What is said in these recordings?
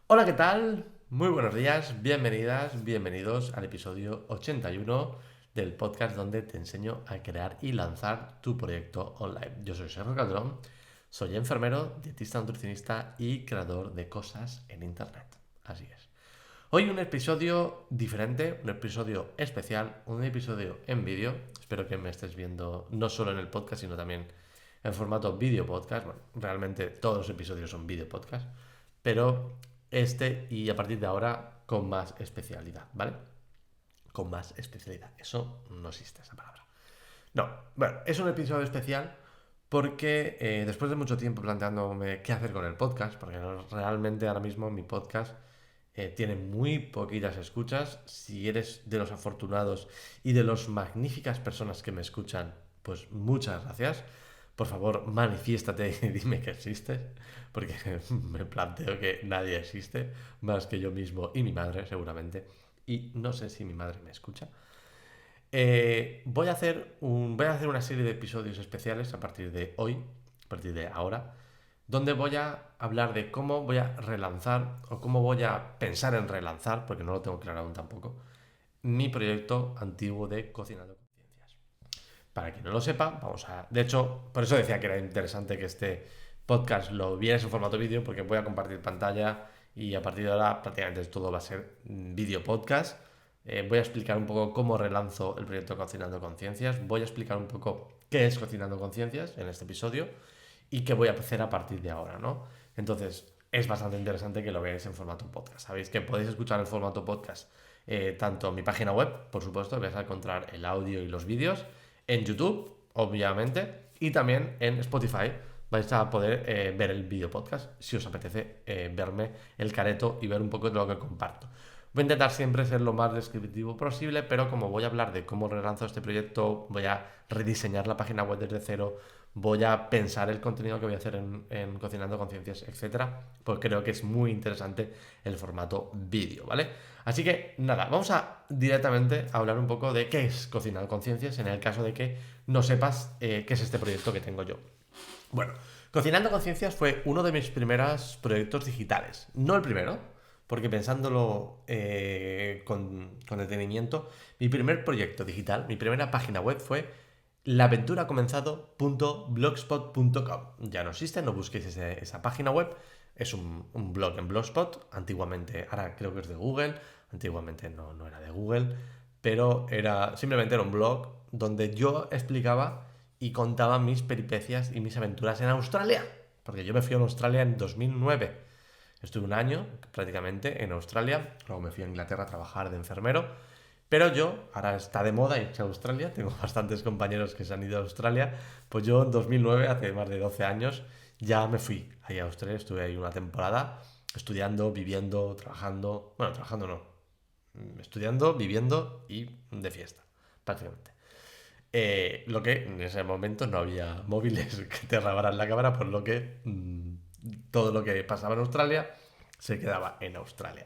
Hola, ¿qué tal? Muy buenos días, bienvenidas, bienvenidos al episodio 81 del podcast donde te enseño a crear y lanzar tu proyecto online. Yo soy Sergio Calderón, soy enfermero, dietista nutricionista y creador de cosas en internet. Así es. Hoy un episodio diferente, un episodio especial, un episodio en vídeo. Espero que me estés viendo no solo en el podcast, sino también en formato vídeo podcast. Bueno, realmente todos los episodios son vídeo podcast, pero este y a partir de ahora con más especialidad, ¿vale? Con más especialidad. Eso no existe esa palabra. No, bueno, es un episodio especial porque después de mucho tiempo planteándome qué hacer con el podcast, porque realmente ahora mismo mi podcast tiene muy poquitas escuchas. Si eres de los afortunados y de las magníficas personas que me escuchan, pues muchas gracias. Por favor, manifiéstate y dime que existes, porque me planteo que nadie existe más que yo mismo y mi madre, seguramente. Y no sé si mi madre me escucha. Voy a hacer una serie de episodios especiales a partir de hoy, a partir de ahora, donde voy a hablar de cómo voy a relanzar o cómo voy a pensar en relanzar, porque no lo tengo claro aún tampoco, mi proyecto antiguo de Cocinando con Ciencias. Para quien no lo sepa, vamos a... De hecho, por eso decía que era interesante que este podcast lo vieras en formato vídeo, porque voy a compartir pantalla y a partir de ahora prácticamente todo va a ser vídeo podcast. Voy a explicar un poco cómo relanzo el proyecto Cocinando con Ciencias. Voy a explicar un poco qué es Cocinando con Ciencias en este episodio y qué voy a hacer a partir de ahora, ¿no? Entonces, es bastante interesante que lo veáis en formato podcast. Sabéis que podéis escuchar en formato podcast tanto en mi página web, por supuesto, vais a encontrar el audio y los vídeos, en YouTube, obviamente, y también en Spotify vais a poder ver el vídeo podcast si os apetece verme el careto y ver un poco de lo que comparto. Voy a intentar siempre ser lo más descriptivo posible, pero como voy a hablar de cómo relanzo este proyecto, voy a rediseñar la página web desde cero, voy a pensar el contenido que voy a hacer en Cocinando Conciencias, etcétera, pues creo que es muy interesante el formato vídeo, ¿vale? Así que nada, vamos a directamente a hablar un poco de qué es Cocinando Conciencias en el caso de que no sepas qué es este proyecto que tengo yo. Bueno, Cocinando Conciencias fue uno de mis primeros proyectos digitales. No el primero, porque pensándolo con detenimiento, mi primer proyecto digital, mi primera página web fue laventuracomenzado.blogspot.com. Ya no existe, no busquéis esa página web. Es un blog en Blogspot, antiguamente, ahora creo que es de Google, antiguamente no era de Google, pero simplemente era un blog donde yo explicaba y contaba mis peripecias y mis aventuras en Australia. Porque yo me fui a Australia en 2009. Estuve un año prácticamente en Australia, luego me fui a Inglaterra a trabajar de enfermero. Pero yo, ahora está de moda irse a Australia, tengo bastantes compañeros que se han ido a Australia, pues yo en 2009, hace más de 12 años, ya me fui ahí a Australia, estuve ahí una temporada estudiando, viviendo, trabajando, bueno, trabajando no, estudiando, viviendo y de fiesta, prácticamente. Lo que en ese momento no había móviles que te grabaran la cámara, por lo que todo lo que pasaba en Australia se quedaba en Australia.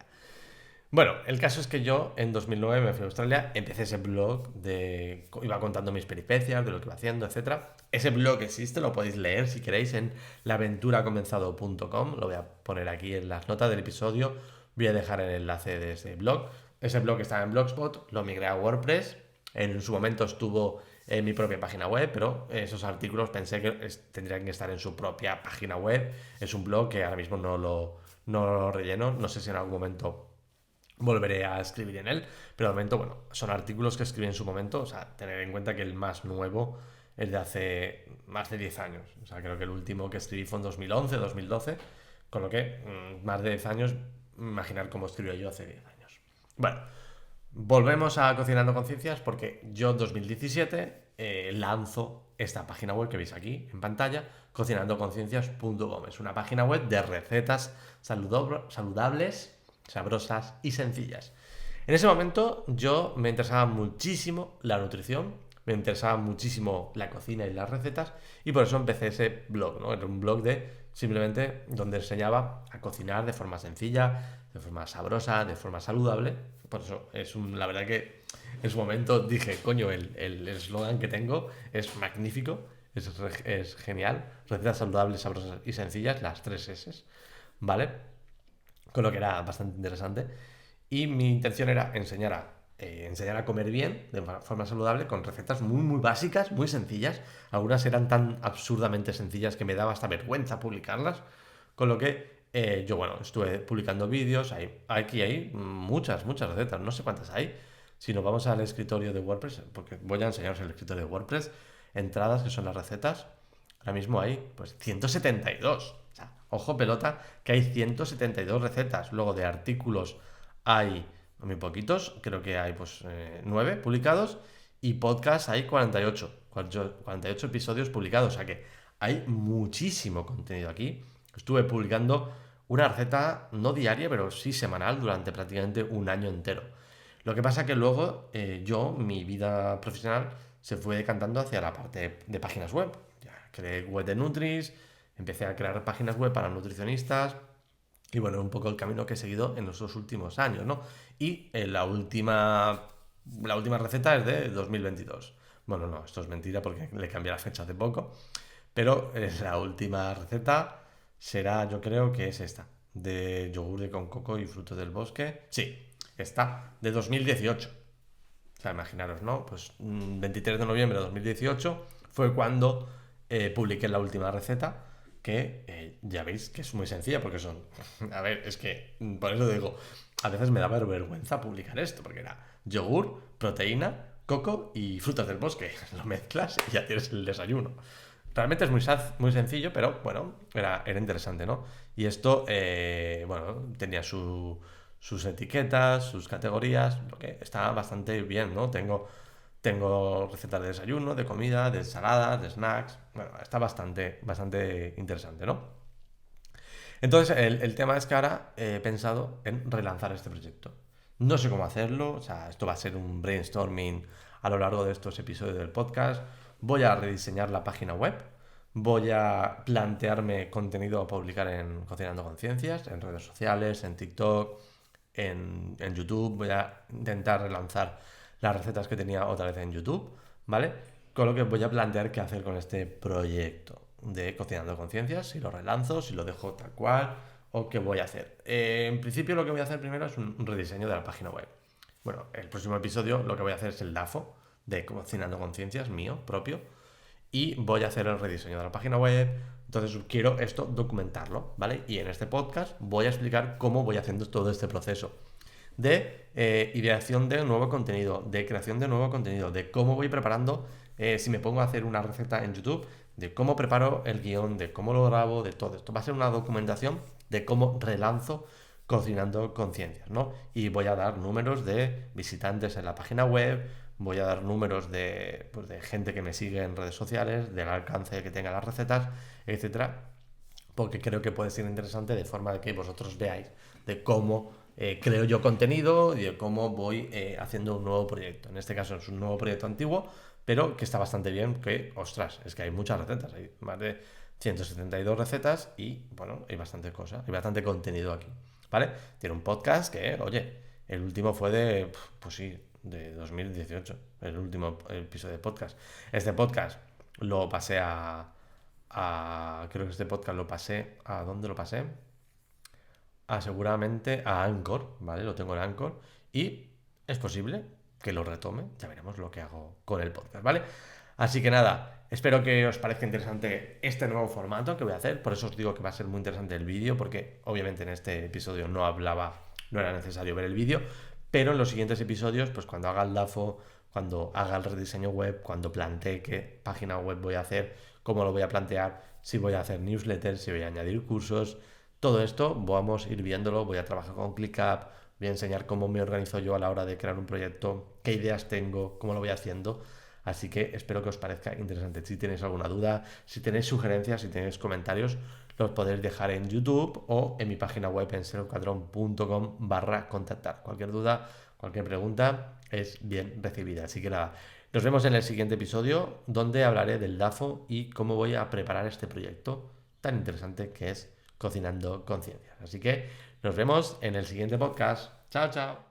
Bueno, el caso es que yo en 2009 me fui a Australia, empecé ese blog iba contando mis peripecias, de lo que iba haciendo, etcétera. Ese blog existe, lo podéis leer si queréis en laventuracomenzado.com, lo voy a poner aquí en las notas del episodio, voy a dejar el enlace de ese blog. Ese blog estaba en Blogspot, lo migré a WordPress, en su momento estuvo en mi propia página web, pero esos artículos pensé que tendrían que estar en su propia página web. Es un blog que ahora mismo no lo relleno, no sé si en algún momento volveré a escribir en él, pero de momento, bueno, son artículos que escribí en su momento, o sea, tener en cuenta que el más nuevo es de hace más de 10 años, o sea, creo que el último que escribí fue en 2011, 2012, con lo que más de 10 años, imaginar cómo escribía yo hace 10 años. Bueno, volvemos a Cocinando Conciencias porque yo en 2017 lanzo esta página web que veis aquí en pantalla, cocinandoconciencias.com. Es una página web de recetas saludables, sabrosas y sencillas. En ese momento yo me interesaba muchísimo la nutrición, me interesaba muchísimo la cocina y las recetas y por eso empecé ese blog, ¿no? Era un blog de simplemente donde enseñaba a cocinar de forma sencilla, de forma sabrosa, de forma saludable. Por eso la verdad que en su momento dije, coño, el eslogan que tengo es magnífico, es genial. Recetas saludables, sabrosas y sencillas, las tres S, ¿vale? con lo que era bastante interesante. Y mi intención era enseñar a comer bien, de forma saludable, con recetas muy, muy básicas, muy sencillas. Algunas eran tan absurdamente sencillas que me daba hasta vergüenza publicarlas. Con lo que yo, bueno, estuve publicando vídeos. Aquí hay muchas, muchas recetas. No sé cuántas hay. Si nos vamos al escritorio de WordPress, porque voy a enseñaros el escritorio de WordPress, entradas que son las recetas. Ahora mismo hay pues 172. O sea, ojo pelota, que hay 172 recetas. Luego de artículos hay muy poquitos, creo que hay pues 9 publicados, y podcast hay 48 episodios publicados, o sea que hay muchísimo contenido aquí. Estuve publicando una receta no diaria, pero sí semanal durante prácticamente un año entero. Lo que pasa que luego mi vida profesional se fue decantando hacia la parte de páginas web. Ya creé web de Nutris, empecé a crear páginas web para nutricionistas, y bueno, un poco el camino que he seguido en los dos últimos años, ¿no? Y la última receta es de 2022. Bueno, no, esto es mentira porque le cambié la fecha hace poco. Pero la última receta será, yo creo que es esta, de yogur de con coco y frutos del bosque. Sí, esta, de 2018. O sea, imaginaros, ¿no? Pues 23 de noviembre de 2018 fue cuando publiqué la última receta, que ya veis que es muy sencilla porque son... A ver, es que por eso digo, a veces me daba vergüenza publicar esto, porque era yogur, proteína, coco y frutas del bosque. Lo mezclas y ya tienes el desayuno. Realmente es muy sencillo, pero bueno, era interesante, ¿no? Y esto, bueno, tenía sus etiquetas, sus categorías, lo que está bastante bien, ¿no? Tengo recetas de desayuno, de comida, de ensaladas, de snacks. Bueno, está bastante, bastante interesante, ¿no? Entonces, el tema es que ahora he pensado en relanzar este proyecto. No sé cómo hacerlo, o sea, esto va a ser un brainstorming a lo largo de estos episodios del podcast. Voy a rediseñar la página web, voy a plantearme contenido a publicar en Cocinando Conciencias, en redes sociales, en TikTok, en YouTube. Voy a intentar relanzar las recetas que tenía otra vez en YouTube, ¿vale? Con lo que voy a plantear qué hacer con este proyecto de Cocinando Conciencias, si lo relanzo, si lo dejo tal cual, o qué voy a hacer. En principio lo que voy a hacer primero es un rediseño de la página web. Bueno, el próximo episodio lo que voy a hacer es el DAFO de Cocinando Conciencias, mío, propio, y voy a hacer el rediseño de la página web. Entonces quiero esto documentarlo, ¿vale? Y en este podcast voy a explicar cómo voy haciendo todo este proceso de ideación de nuevo contenido, de creación de nuevo contenido, de cómo voy preparando, si me pongo a hacer una receta en YouTube, de cómo preparo el guión, de cómo lo grabo, de todo esto. Va a ser una documentación de cómo relanzo Cocinando Conciencias, ¿no? Y voy a dar números de visitantes en la página web, voy a dar números pues, de gente que me sigue en redes sociales, del alcance que tenga las recetas, etcétera, porque creo que puede ser interesante de forma de que vosotros veáis de cómo creo yo contenido y de cómo voy haciendo un nuevo proyecto. En este caso es un nuevo proyecto antiguo, pero que está bastante bien, que, ostras, es que hay muchas recetas, hay más de 172 recetas y, bueno, hay bastante cosas, hay bastante contenido aquí, ¿vale? Tiene un podcast que, oye, el último fue pues sí, de 2018, el último episodio de podcast. Este podcast lo pasé creo que este podcast lo pasé, ¿a dónde lo pasé? Seguramente a Anchor, ¿vale? Lo tengo en Anchor y es posible que lo retome, ya veremos lo que hago con el podcast, ¿vale? Así que nada, espero que os parezca interesante este nuevo formato que voy a hacer, por eso os digo que va a ser muy interesante el vídeo, porque obviamente en este episodio no era necesario ver el vídeo, pero en los siguientes episodios, pues cuando haga el DAFO, cuando haga el rediseño web, cuando plantee qué página web voy a hacer, cómo lo voy a plantear, si voy a hacer newsletters, si voy a añadir cursos, todo esto vamos a ir viéndolo, voy a trabajar con ClickUp, voy a enseñar cómo me organizo yo a la hora de crear un proyecto, qué ideas tengo, cómo lo voy haciendo. Así que espero que os parezca interesante. Si tenéis alguna duda, si tenéis sugerencias, si tenéis comentarios, los podéis dejar en YouTube o en mi página web en serocadron.com/contactar. Cualquier duda, cualquier pregunta es bien recibida. Así que nada, nos vemos en el siguiente episodio donde hablaré del DAFO y cómo voy a preparar este proyecto tan interesante que es Cocinando Conciencias. Así que nos vemos en el siguiente podcast. Chao, chao.